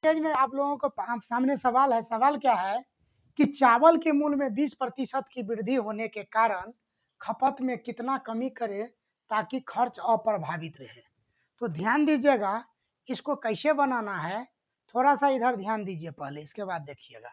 Page में आप लोगों को सामने सवाल है। सवाल क्या है कि चावल के मूल्य में 20% की वृद्धि होने के कारण खपत में कितना कमी करें ताकि खर्च अप्रभावित रहे। तो ध्यान दीजिएगा, इसको कैसे बनाना है, थोड़ा सा इधर ध्यान दीजिए पहले, इसके बाद देखिएगा।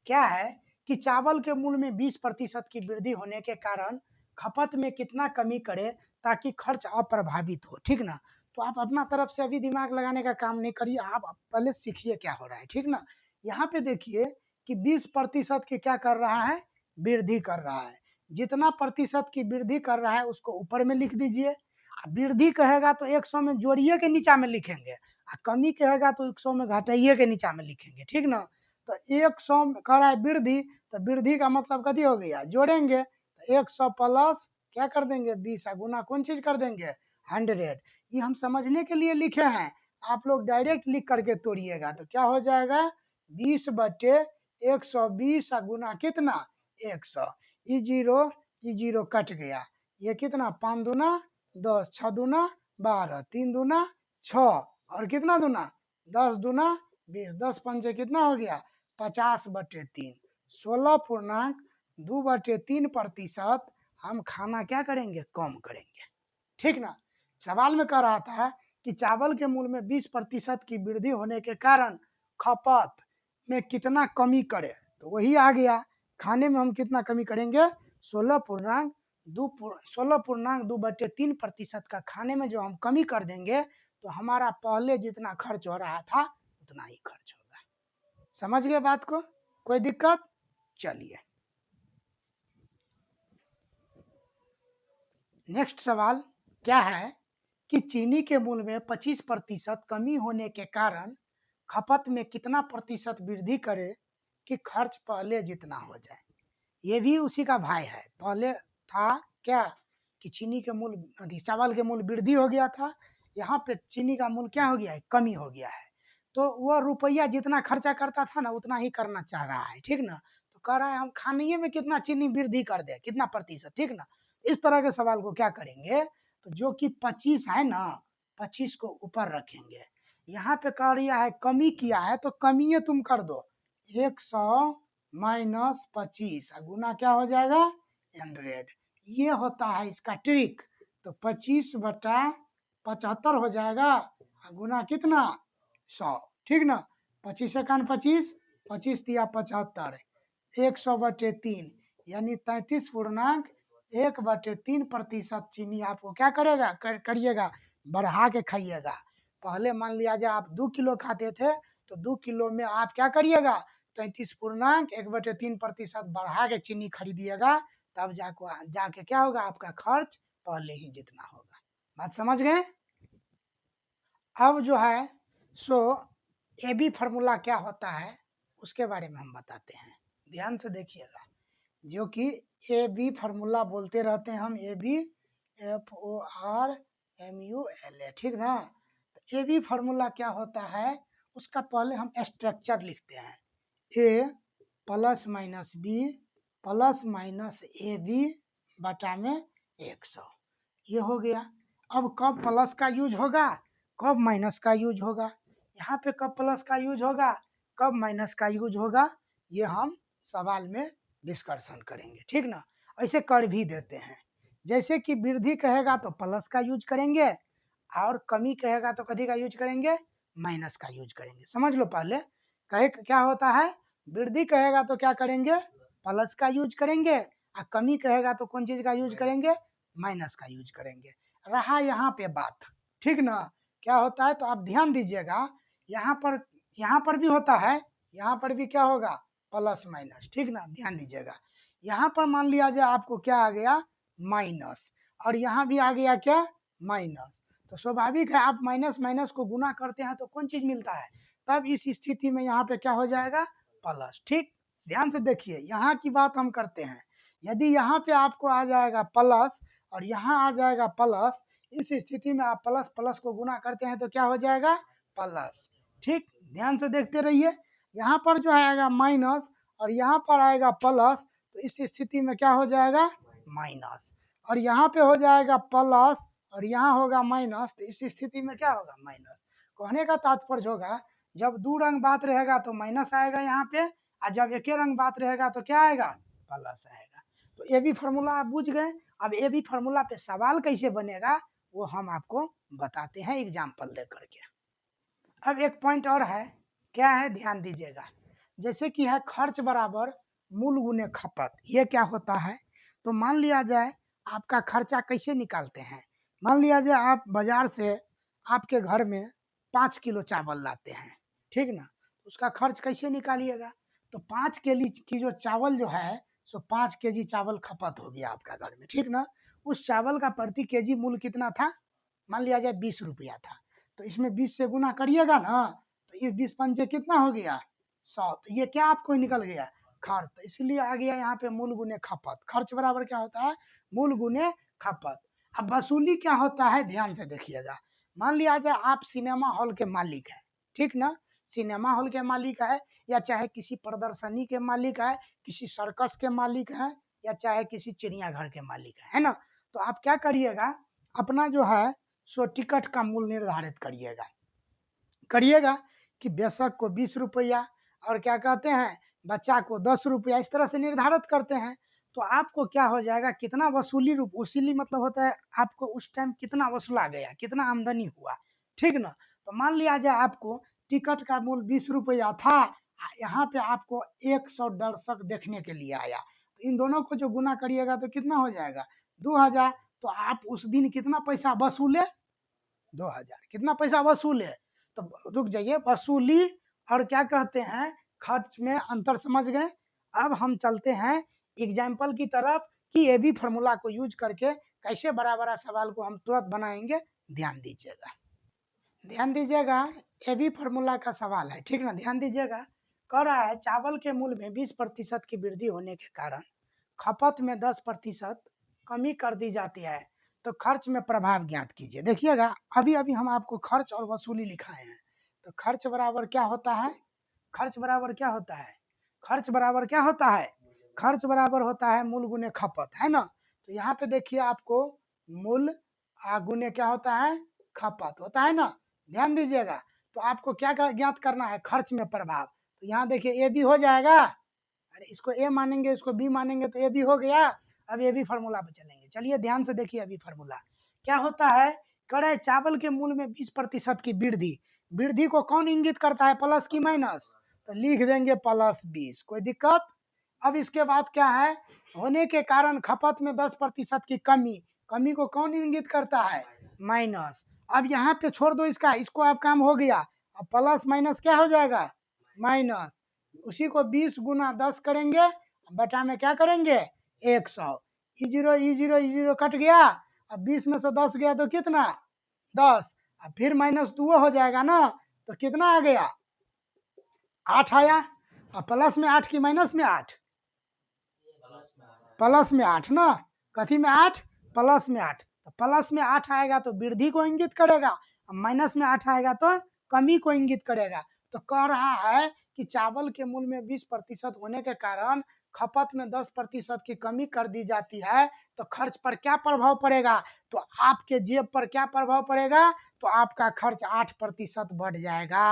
क्या है कि चावल के मूल्य में 20% की वृद्धि होने के कारण खपत में कितना कमी करें ताकि खर्च अप्रभावित हो, ठीक ना। तो आप अपना तरफ से अभी दिमाग लगाने का काम नहीं करिए, आप पहले सीखिए क्या हो रहा है, ठीक ना। यहाँ पे देखिए कि 20% की क्या कर रहा है, वृद्धि कर रहा है। जितना प्रतिशत की वृद्धि कर रहा है उसको ऊपर में लिख दीजिए। वृद्धि कहेगा तो 100 में जोड़िए के नीचा में लिखेंगे, और कमी कहेगा तो 100 में घटाइए के नीचा में लिखेंगे, ठीक ना। तो 100 कर रहा है वृद्धि, तो वृद्धि का मतलब कथी हो गया, जोड़ेंगे तो 100 प्लस क्या कर देंगे 20, गुना कौन चीज कर देंगे 100। ये हम समझने के लिए लिखे हैं, आप लोग डायरेक्ट लिख करके तोड़िएगा तो क्या हो जाएगा 20/120 गुना कितना 100। ई जीरो कट गया, ये कितना 5 दूना 10, 6 दूना 12, 3 दूना 6 और कितना दूना 10 दूना 20, 10 पंचे कितना हो गया 50/3। 16.2/3% हम खाना क्या करेंगे, कम करेंगे, ठीक ना। सवाल में कह रहा था कि चावल के मूल्य में 20% की वृद्धि होने के कारण खपत में कितना कमी करें, तो वही आ गया। खाने में हम कितना कमी करेंगे 16.2/3% का खाने में जो हम कमी कर देंगे तो हमारा पहले जितना खर्च हो रहा था उतना ही खर्च होगा। समझ गए बात को, कोई दिक्कत। चलिए नेक्स्ट सवाल क्या है कि चीनी के मूल्य में 25% कमी होने के कारण खपत में कितना प्रतिशत वृद्धि करे कि खर्च पहले जितना हो जाए। ये भी उसी का भाई है। पहले था क्या कि चीनी के मूल्य चावल के मूल्य वृद्धि हो गया था, यहाँ पे चीनी का मूल्य क्या हो गया है, कमी हो गया है। तो वह रुपया जितना खर्चा करता था ना उतना ही करना चाह रहा है, ठीक ना। तो कह रहा है हम खाने में कितना चीनी वृद्धि कर दे, कितना प्रतिशत, ठीक ना। इस तरह के सवाल को क्या करेंगे, तो जो कि 25 है ना 25 को ऊपर रखेंगे। यहाँ पे कह रिया है कमी किया है तो कमी तुम कर दो 100 माइनस 25 गुना क्या हो जाएगा 100। ये होता है इसका ट्रिक। तो 25/75 हो जाएगा गुना कितना 100, ठीक ना। 25 25 दिया 75, 100/3 यानी 33.1/3% चीनी आपको क्या करेगा करिएगा बढ़ा के खाइएगा। पहले मान लिया जाए आप 2 किलो खाते थे तो 2 किलो में आप क्या करिएगा 33.1/3% बढ़ा के चीनी खरीदिएगा, तब जाके क्या होगा आपका खर्च पहले ही जितना होगा। बात समझ गए। अब जो है सो ए बी फार्मूला क्या होता है उसके बारे में हम बताते हैं, ध्यान से देखिएगा। जो कि ए बी फार्मूला बोलते रहते हैं हम, FORMULA, ठीक ना। ए बी फार्मूला क्या होता है उसका पहले हम स्ट्रक्चर लिखते हैं, A plus minus B plus minus A B बटा में 100, ये हो गया। अब कब प्लस का यूज होगा कब माइनस का यूज होगा, यहाँ पे कब प्लस का यूज होगा कब माइनस का यूज होगा, ये हम सवाल में डिस्कशन करेंगे, ठीक ना। ऐसे कर भी देते हैं, जैसे कि वृद्धि कहेगा तो प्लस का यूज करेंगे और कमी कहेगा तो कथी का यूज करेंगे माइनस का यूज करेंगे। समझ लो पहले कहे क्या होता है, वृद्धि कहेगा तो क्या करेंगे प्लस का यूज करेंगे, और कमी कहेगा तो कौन चीज का यूज करेंगे माइनस का यूज करेंगे। रहा यहाँ पे बात, ठीक ना। क्या होता है तो आप ध्यान दीजिएगा, यहाँ पर भी होता है, यहाँ पर भी क्या होगा प्लस माइनस, ठीक ना। ध्यान दीजिएगा, यहाँ पर मान लिया जाए आपको क्या आ गया माइनस, और यहाँ भी आ गया क्या माइनस। तो स्वाभाविक है आप माइनस माइनस को गुना करते हैं तो कौन चीज मिलता है, तब इस स्थिति में यहाँ पे क्या हो जाएगा प्लस, ठीक। ध्यान से देखिए यहाँ की बात हम करते हैं, यदि यहाँ पे आपको आ जाएगा प्लस और यहाँ आ जाएगा प्लस, इस स्थिति में आप प्लस प्लस को गुना करते हैं तो क्या हो जाएगा प्लस, ठीक। ध्यान से देखते रहिए, यहाँ पर जो आएगा माइनस और यहाँ पर आएगा प्लस, तो इस स्थिति में क्या हो जाएगा माइनस, और यहाँ पे हो जाएगा प्लस और यहाँ होगा माइनस, तो इस स्थिति में क्या होगा माइनस। कहने का तात्पर्य होगा जब दो रंग बात रहेगा तो माइनस आएगा यहाँ पे, और जब एक रंग बात रहेगा तो क्या आएगा, प्लस आएगा। तो ये भी फार्मूला आप बुझ गए। अब ये भी फार्मूला पे सवाल कैसे बनेगा वो हम आपको बताते हैं एग्जाम्पल दे करके। अब एक पॉइंट और है, क्या है ध्यान दीजिएगा। जैसे कि है खर्च बराबर मूल गुने खपत, ये क्या होता है। तो मान लिया जाए आपका खर्चा कैसे निकालते हैं। मान लिया जाए आप बाजार से आपके घर में 5 किलो चावल लाते हैं, ठीक ना। उसका खर्च कैसे निकालिएगा। तो 5 केजी की जो चावल जो है सो 5 केजी चावल खपत हो गया आपका घर में, ठीक ना। उस चावल का प्रति केजी मूल्य कितना था, मान लिया जाए 20 रुपया था। तो इसमें 20 से गुना करिएगा ना, तो ये 20 पंजे कितना हो गया 100। तो ये क्या आपको निकल गया, खर्च। तो इसलिए आ गया यहाँ पे मूल गुने खपत। खर्च बराबर क्या होता है, मूल गुने खपत। अब वसूली क्या होता है, ध्यान से देखिएगा। मान लिया जाए आप सिनेमा हॉल के मालिक हैं, ठीक ना। सिनेमा हॉल के मालिक है, या चाहे किसी प्रदर्शनी के मालिक है, किसी सर्कस के मालिक है, या चाहे किसी चिड़ियाघर के मालिक है ना। तो आप क्या करिएगा, अपना जो है सो टिकट का मूल्य निर्धारित करिएगा कि बेशक को 20 रुपया और क्या कहते हैं बच्चा को 10 रुपया, इस तरह से निर्धारित करते हैं। तो आपको क्या हो जाएगा, कितना वसूली मतलब होता है आपको उस टाइम कितना वसूला गया, कितना आमदनी हुआ, ठीक ना। तो मान लिया जाए आपको टिकट का मूल्य 20 रुपया था, यहाँ पे आपको 100 दर्शक देखने के लिए आया। तो इन दोनों को जो गुना करिएगा तो कितना हो जाएगा, 2000। तो आप उस दिन कितना पैसा वसूले, 2000। कितना पैसा वसूले, तो रुक जाइए, वसूली और क्या कहते हैं खर्च में अंतर समझ गए। अब हम चलते हैं एग्जाम्पल की तरफ कि ये भी फार्मूला को यूज करके कैसे बड़ा बड़ा सवाल को हम तुरंत बनाएंगे। ध्यान दीजिएगा, ध्यान दीजिएगा। ये भी फार्मूला का सवाल है, ठीक ना। ध्यान दीजिएगा, कह रहा है चावल के मूल्य में 20% की वृद्धि होने के कारण खपत में 10% कमी कर दी जाती है, तो खर्च में प्रभाव ज्ञात कीजिए। देखिएगा अभी अभी हम आपको खर्च और वसूली लिखाए हैं। तो खर्च बराबर क्या होता है, खर्च बराबर क्या होता है, खर्च बराबर क्या होता है, खर्च बराबर होता है मूल गुने खपत, है ना। तो यहाँ पे देखिए आपको मूल गुने क्या होता है, खपत होता है ना। ध्यान दीजिएगा। तो आपको क्या ज्ञात करना है, खर्च में प्रभाव। तो यहाँ देखिए ए भी हो जाएगा, अरे इसको ए मानेंगे इसको बी मानेंगे तो ए भी हो गया। अब ये भी फार्मूला पे चलेंगे, चलिए ध्यान से देखिए। अभी फार्मूला क्या होता है, करे चावल के मूल्य में 20% की वृद्धि, वृद्धि को कौन इंगित करता है, प्लस की माइनस। तो लिख देंगे +20, कोई दिक्कत। अब इसके बाद क्या है, होने के कारण खपत में 10% की कमी, कमी को कौन इंगित करता है, माइनस। अब यहाँ पे छोड़ दो इसका, इसको अब काम हो गया। अब प्लस माइनस क्या हो जाएगा, माइनस। उसी को 20 × 10 करेंगे, बटा में क्या करेंगे 100। ई जीरो कट गया। अब 20 में से 10 गया तो कितना 10, अब फिर -2 हो जाएगा ना। तो कितना आ गया 8 आया। अब प्लस में 8 की माइनस में 8, प्लस में 8 ना, कथी में 8, प्लस में 8। तो प्लस में 8 आएगा तो वृद्धि को इंगित करेगा, माइनस में 8 आएगा तो कमी को इंगित करेगा। तो कह रहा है कि चावल के मूल्य में 20% होने के कारण खपत में 10% की कमी कर दी जाती है, तो खर्च पर क्या प्रभाव पड़ेगा, तो आपके जेब पर क्या प्रभाव पड़ेगा, तो आपका खर्च 8% बढ़ जाएगा।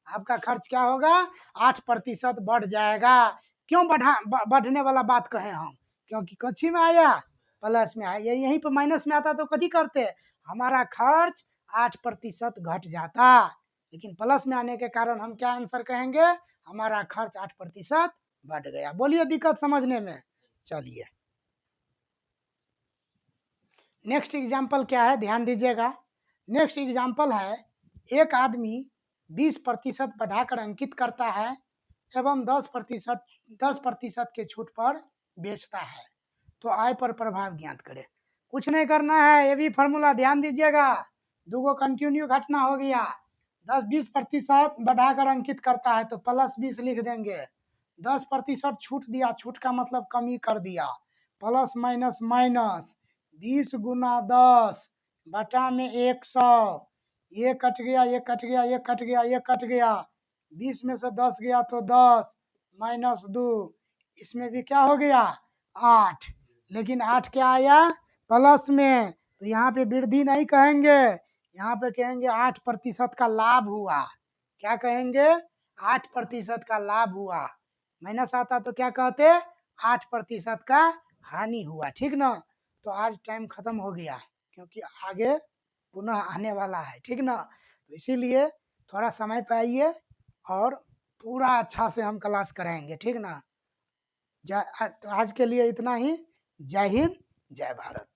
आपका खर्च क्या होगा, 8% बढ़ जाएगा। क्यों बढ़ने वाला बात कहें हम, क्योंकि कच्छी में आया प्लस में आया, यहीं पर माइनस में आता तो कथी करते, हमारा खर्च 8% घट जाता। लेकिन प्लस में आने के कारण हम क्या आंसर कहेंगे, हमारा खर्च 8% बढ़ गया। बोलिए दिक्कत समझने में। चलिए नेक्स्ट एग्जाम्पल क्या है, ध्यान दीजिएगा। नेक्स्ट एग्जाम्पल है, एक आदमी 20% बढ़ाकर अंकित करता है एवं 10% के छूट पर बेचता है, तो आय पर प्रभाव ज्ञात करें। कुछ नहीं करना है, ये भी फार्मूला ध्यान दीजिएगा। दूगो कंटिन्यू घटना हो गया, 10-20% बढ़ाकर अंकित करता है तो +20 लिख देंगे। 10% छूट दिया, छूट का मतलब कमी कर दिया, प्लस माइनस माइनस 20 × 10 बटा में 100। ये कट गया, ये कट गया, ये कट गया, ये कट गया। 20 में से 10 गया तो 10 -2, इसमें भी क्या हो गया 8। लेकिन 8 क्या आया प्लस में, तो यहाँ पे वृद्धि नहीं कहेंगे, यहाँ पे कहेंगे 8% का लाभ हुआ। क्या कहेंगे? 8% का लाभ हुआ, माइनस आता तो क्या कहते? 8% का हानि हुआ। ठीक ना? तो आज टाइम खत्म हो गया क्योंकि आगे पुनः आने वाला है। ठीक ना? तो इसीलिए थोड़ा समय पे आइए और पूरा अच्छा से हम क्लास कराएंगे। ठीक ना? तो आज के लिए इतना ही। जय हिंद, जय भारत।